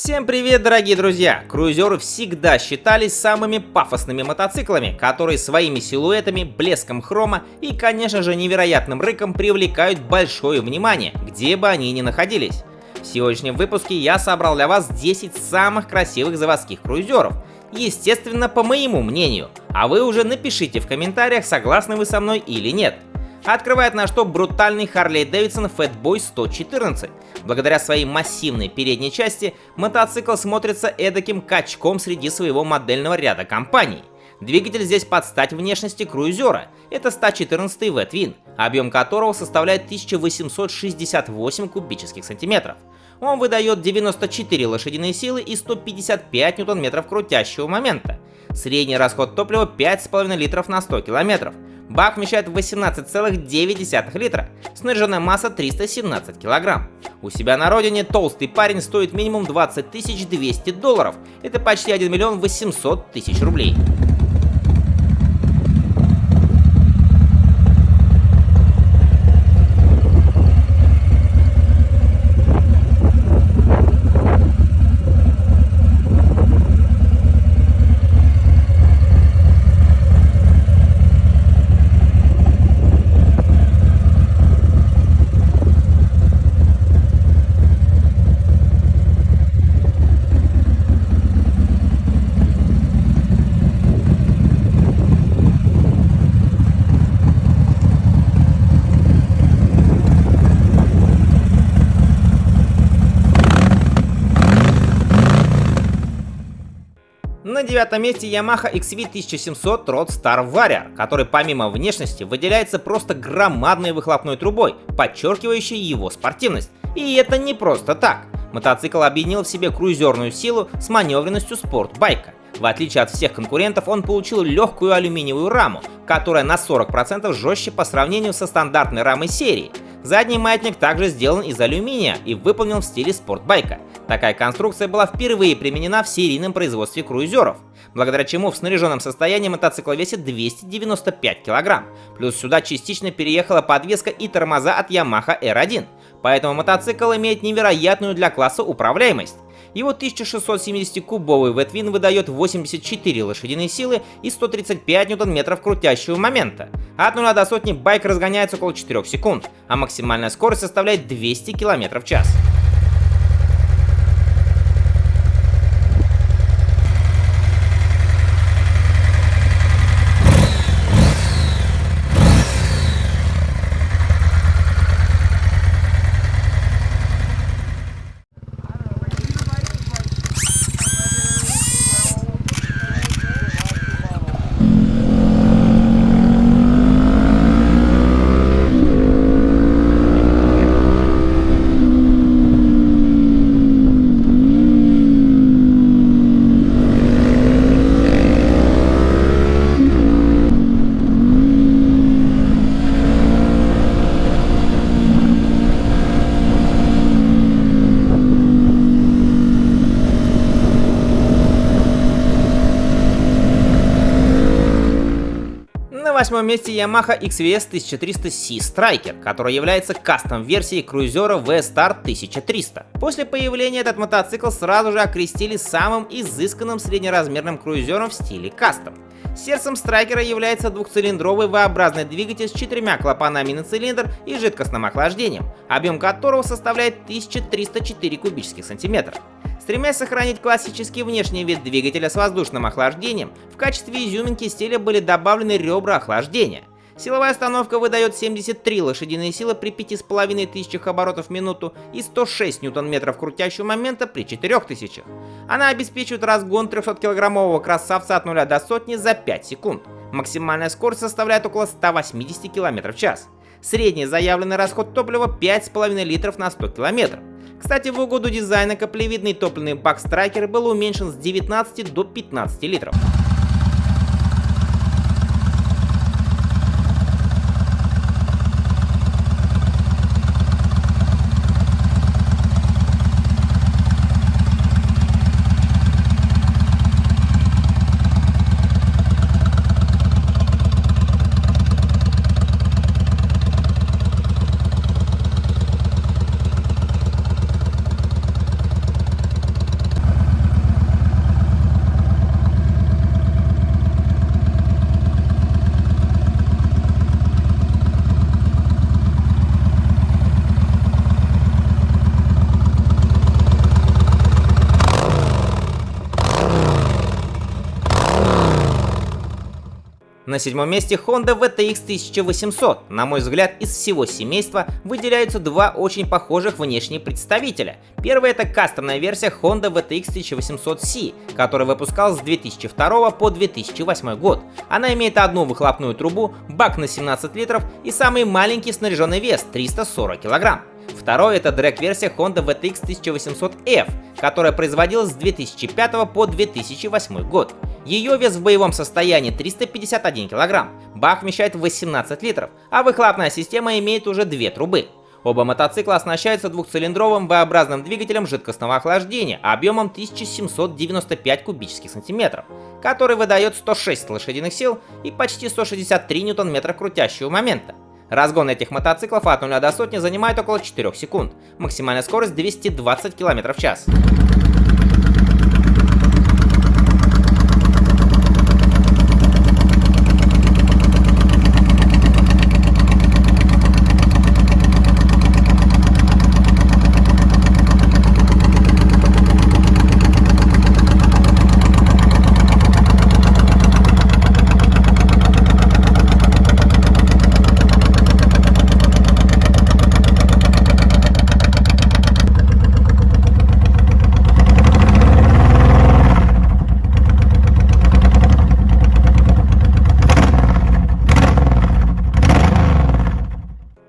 Всем привет, дорогие друзья! Круизеры всегда считались самыми пафосными мотоциклами, которые своими силуэтами, блеском хрома и, конечно же, невероятным рыком привлекают большое внимание, где бы они ни находились. В сегодняшнем выпуске я собрал для вас 10 самых красивых заводских круизеров, естественно, по моему мнению, а вы уже напишите в комментариях, согласны вы со мной или нет. Открывает наш топ брутальный Harley-Davidson Fatboy 114. Благодаря своей массивной передней части мотоцикл смотрится эдаким качком среди своего модельного ряда компаний. Двигатель здесь под стать внешности круизера. Это 114-й V-Twin, объем которого составляет 1868 кубических сантиметров. Он выдает 94 лошадиные силы и 155 ньютон-метров крутящего момента. Средний расход топлива 5,5 литров на 100 километров. Бак вмещает 18,9 литра, снаряженная масса 317 килограмм. У себя на родине толстый парень стоит минимум $20 200. Это почти 1 800 000 рублей. На девятом месте Yamaha XV 1700 Roadstar Warrior, который помимо внешности выделяется просто громадной выхлопной трубой, подчеркивающей его спортивность. И это не просто так. Мотоцикл объединил в себе круизерную силу с маневренностью спортбайка. В отличие от всех конкурентов, он получил легкую алюминиевую раму, которая на 40% жестче по сравнению со стандартной рамой серии. Задний маятник также сделан из алюминия и выполнен в стиле спортбайка. Такая конструкция была впервые применена в серийном производстве круизеров, благодаря чему в снаряженном состоянии мотоцикл весит 295 килограмм. Плюс сюда частично переехала подвеска и тормоза от Yamaha R1, поэтому мотоцикл имеет невероятную для класса управляемость. Его 1670-кубовый V-Twin выдает 84 лошадиные силы и 135 ньютон-метров крутящего момента. От 0 до сотни байк разгоняется около 4 секунд, а максимальная скорость составляет 200 км в час. На восьмом месте Yamaha XVS 1300C Striker, который является кастом-версией круизера V-Star 1300. После появления этот мотоцикл сразу же окрестили самым изысканным среднеразмерным круизером в стиле кастом. Сердцем страйкера является двухцилиндровый V-образный двигатель с 4 клапанами на цилиндр и жидкостным охлаждением, объем которого составляет 1304 кубических сантиметра. Стремясь сохранить классический внешний вид двигателя с воздушным охлаждением, в качестве изюминки стиля были добавлены ребра охлаждения. Силовая установка выдает 73 лошадиные силы при 5500 оборотов в минуту и 106 ньютон-метров крутящего момента при 4000. Она обеспечивает разгон 300-килограммового красавца от 0 до сотни за 5 секунд. Максимальная скорость составляет около 180 км в час. Средний заявленный расход топлива 5,5 литров на 100 км. Кстати, в угоду дизайна каплевидный топливный бак Striker был уменьшен с 19 до 15 литров. На седьмом месте Honda VTX 1800. На мой взгляд, из всего семейства выделяются два очень похожих внешних представителя. Первый — это кастомная версия Honda VTX 1800C, которая выпускалась с 2002 по 2008 год. Она имеет одну выхлопную трубу, бак на 17 литров и самый маленький снаряженный вес — 340 кг. Второй — это дрэг-версия Honda VTX 1800F, которая производилась с 2005 по 2008 год. Ее вес в боевом состоянии 351 кг, бак вмещает 18 литров, а выхлопная система имеет уже две трубы. Оба мотоцикла оснащаются двухцилиндровым V-образным двигателем жидкостного охлаждения объемом 1795 кубических сантиметров, который выдает 106 лошадиных сил и почти 163 ньютон-метра крутящего момента. Разгон этих мотоциклов от 0 до сотни занимает около 4 секунд, максимальная скорость 220 км в час.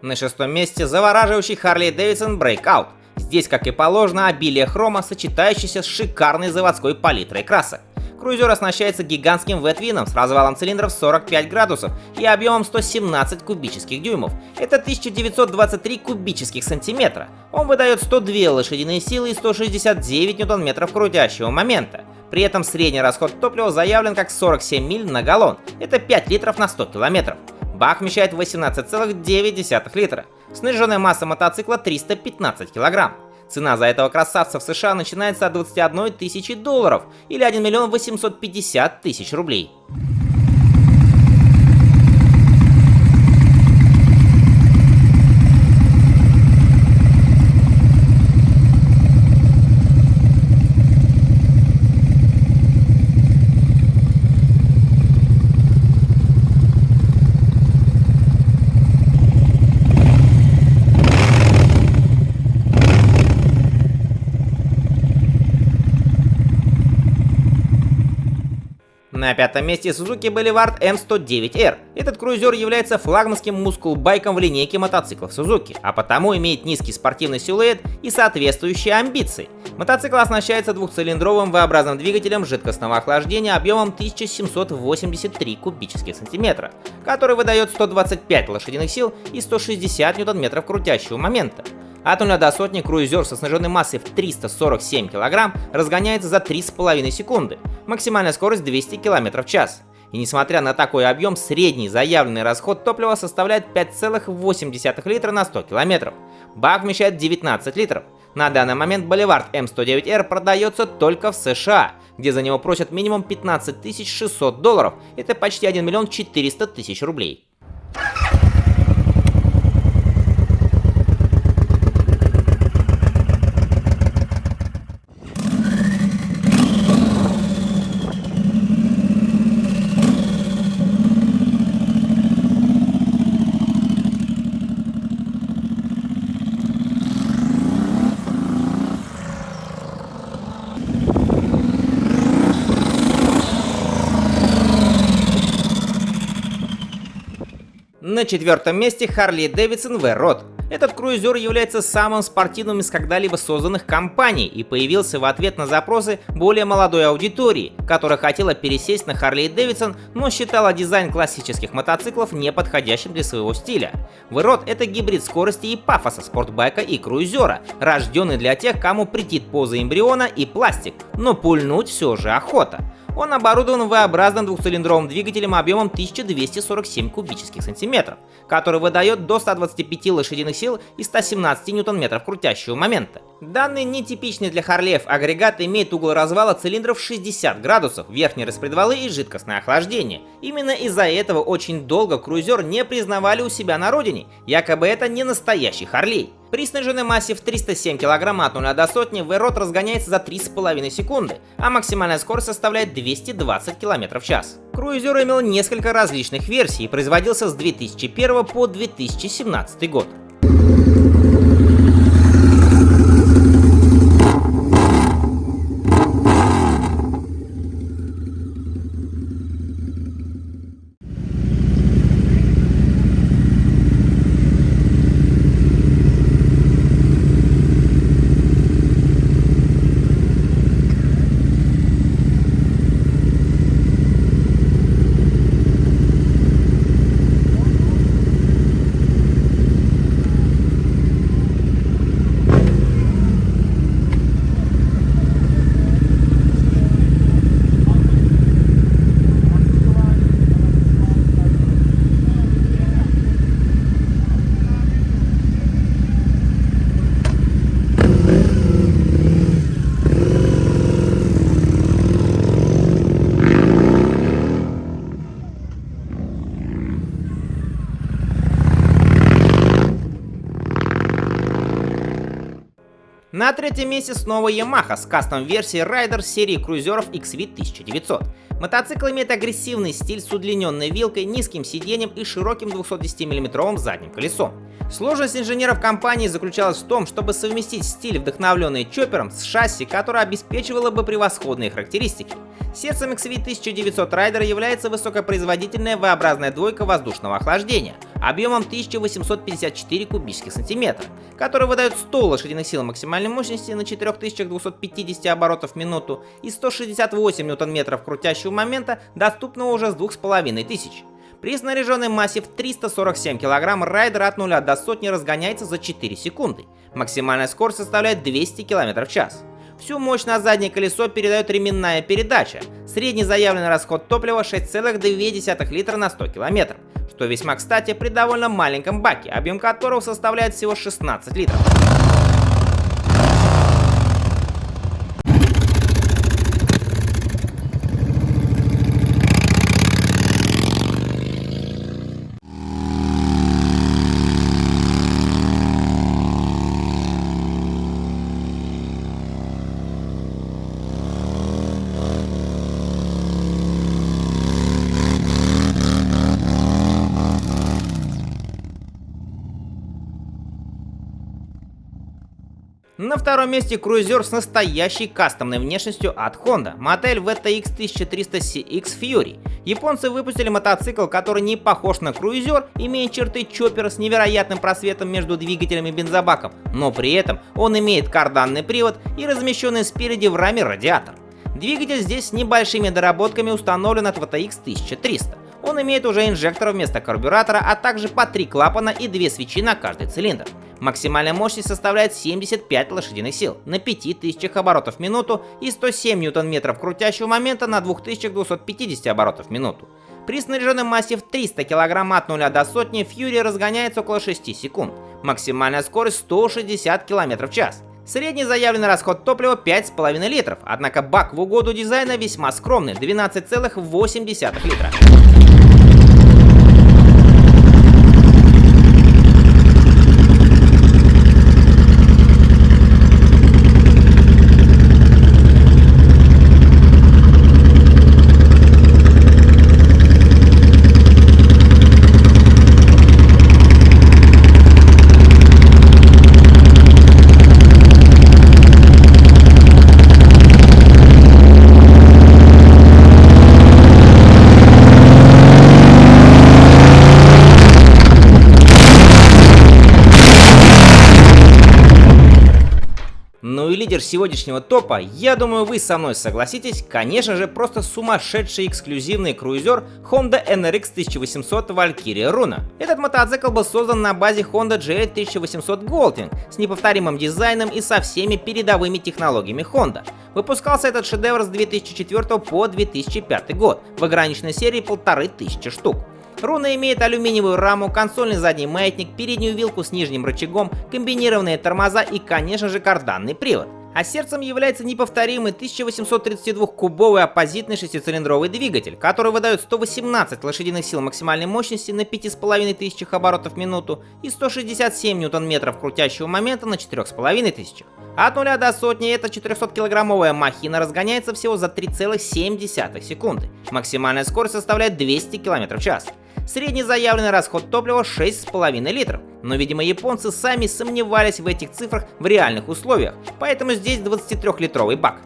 На шестом месте завораживающий Harley-Davidson Breakout. Здесь, как и положено, обилие хрома, сочетающееся с шикарной заводской палитрой красок. Круизер оснащается гигантским V-твином с развалом цилиндров 45 градусов и объемом 117 кубических дюймов. Это 1923 кубических сантиметра. Он выдает 102 лошадиные силы и 169 ньютон-метров крутящего момента. При этом средний расход топлива заявлен как 47 миль на галлон. Это 5 литров на 100 километров. Бак вмещает 18,9 литра. Снаряженная масса мотоцикла 315 кг. Цена за этого красавца в США начинается от 21 тысячи долларов или 1 миллион 850 тысяч рублей. На пятом месте Suzuki Boulevard M109R. Этот круизер является флагманским мускул-байком в линейке мотоциклов Suzuki, а потому имеет низкий спортивный силуэт и соответствующие амбиции. Мотоцикл оснащается двухцилиндровым V-образным двигателем жидкостного охлаждения объемом 1783 кубических сантиметра, который выдает 125 лошадиных сил и 160 ньютон-метров крутящего момента. От 0 до сотни круизер со снаряженной массой в 347 кг разгоняется за 3,5 секунды, максимальная скорость 200 км в час. И несмотря на такой объем, средний заявленный расход топлива составляет 5,8 литра на 100 км. Бак вмещает 19 литров. На данный момент Boulevard M109R продается только в США, где за него просят минимум 15 600 долларов, это почти 1 миллион 400 тысяч рублей. На четвертом месте Harley-Davidson V-Rod. Этот круизер является самым спортивным из когда-либо созданных компаний и появился в ответ на запросы более молодой аудитории, которая хотела пересесть на Harley-Davidson, но считала дизайн классических мотоциклов неподходящим для своего стиля. V-Rod — это гибрид скорости и пафоса спортбайка и круизера, рожденный для тех, кому претит поза эмбриона и пластик, но пульнуть все же охота. Он оборудован V-образным двухцилиндровым двигателем объемом 1247 кубических сантиметров, который выдает до 125 лошадиных сил и 117 ньютон-метров крутящего момента. Данный нетипичный для Харлеев агрегат имеет угол развала цилиндров 60 градусов, верхние распредвалы и жидкостное охлаждение. Именно из-за этого очень долго круизер не признавали у себя на родине, якобы это не настоящий Харлей. При сниженной массе в 307 кг от 0 до сотни V-Rod разгоняется за 3,5 секунды, а максимальная скорость составляет 220 км в час. Круизер имел несколько различных версий и производился с 2001 по 2017 год. На третьем месте снова Yamaha с кастом-версией Raider серии круизеров XV 1900. Мотоцикл имеет агрессивный стиль с удлиненной вилкой, низким сиденьем и широким 210 мм задним колесом. Сложность инженеров компании заключалась в том, чтобы совместить стиль, вдохновленный чоппером, с шасси, которое обеспечивало бы превосходные характеристики. Сердцем XV 1900 Raider является высокопроизводительная V-образная двойка воздушного охлаждения объемом 1854 кубических сантиметра, который выдает 100 лошадиных сил максимальной мощности на 4250 оборотов в минуту и 168 ньютон-метров крутящего момента, доступного уже с 2500. При снаряженной массе в 347 кг Raider от 0 до сотни разгоняется за 4 секунды. Максимальная скорость составляет 200 км в час. Всю мощь на заднее колесо передает ременная передача. Средний заявленный расход топлива 6,2 литра на 100 км, что весьма кстати при довольно маленьком баке, объем которого составляет всего 16 литров. На втором месте круизер с настоящей кастомной внешностью от Honda, модель VTX 1300CX Fury. Японцы выпустили мотоцикл, который не похож на круизер, имеет черты чоппера с невероятным просветом между двигателем и бензобаком, но при этом он имеет карданный привод и размещенный спереди в раме радиатор. Двигатель здесь с небольшими доработками установлен от VTX 1300. Он имеет уже инжектор вместо карбюратора, а также по 3 клапана и 2 свечи на каждый цилиндр. Максимальная мощность составляет 75 лошадиных сил на 5000 оборотов в минуту и 107 ньютон-метров крутящего момента на 2250 оборотов в минуту. При снаряженной массе в 300 кг от 0 до сотни Fury разгоняется около 6 секунд. Максимальная скорость 160 км в час. Средний заявленный расход топлива 5,5 литров, однако бак в угоду дизайна весьма скромный – 12,8 литра. Ну и лидер сегодняшнего топа, я думаю, вы со мной согласитесь, конечно же, просто сумасшедший эксклюзивный круизер Honda NRX 1800 Valkyria Runa. Этот мотоцикл был создан на базе Honda GL 1800 Goldwing с неповторимым дизайном и со всеми передовыми технологиями Honda. Выпускался этот шедевр с 2004 по 2005 год в ограниченной серии 1500 штук. Руна имеет алюминиевую раму, консольный задний маятник, переднюю вилку с нижним рычагом, комбинированные тормоза и, конечно же, карданный привод. А сердцем является неповторимый 1832-кубовый оппозитный шестицилиндровый двигатель, который выдает 118 лошадиных сил максимальной мощности на 5500 оборотов в минуту и 167 ньютон-метров крутящего момента на 4500. От 0 до сотни эта 400-килограммовая махина разгоняется всего за 3,7 секунды. Максимальная скорость составляет 200 км в час. Средний заявленный расход топлива 6,5 литров. Но, видимо, японцы сами сомневались в этих цифрах в реальных условиях, поэтому здесь 23-литровый бак.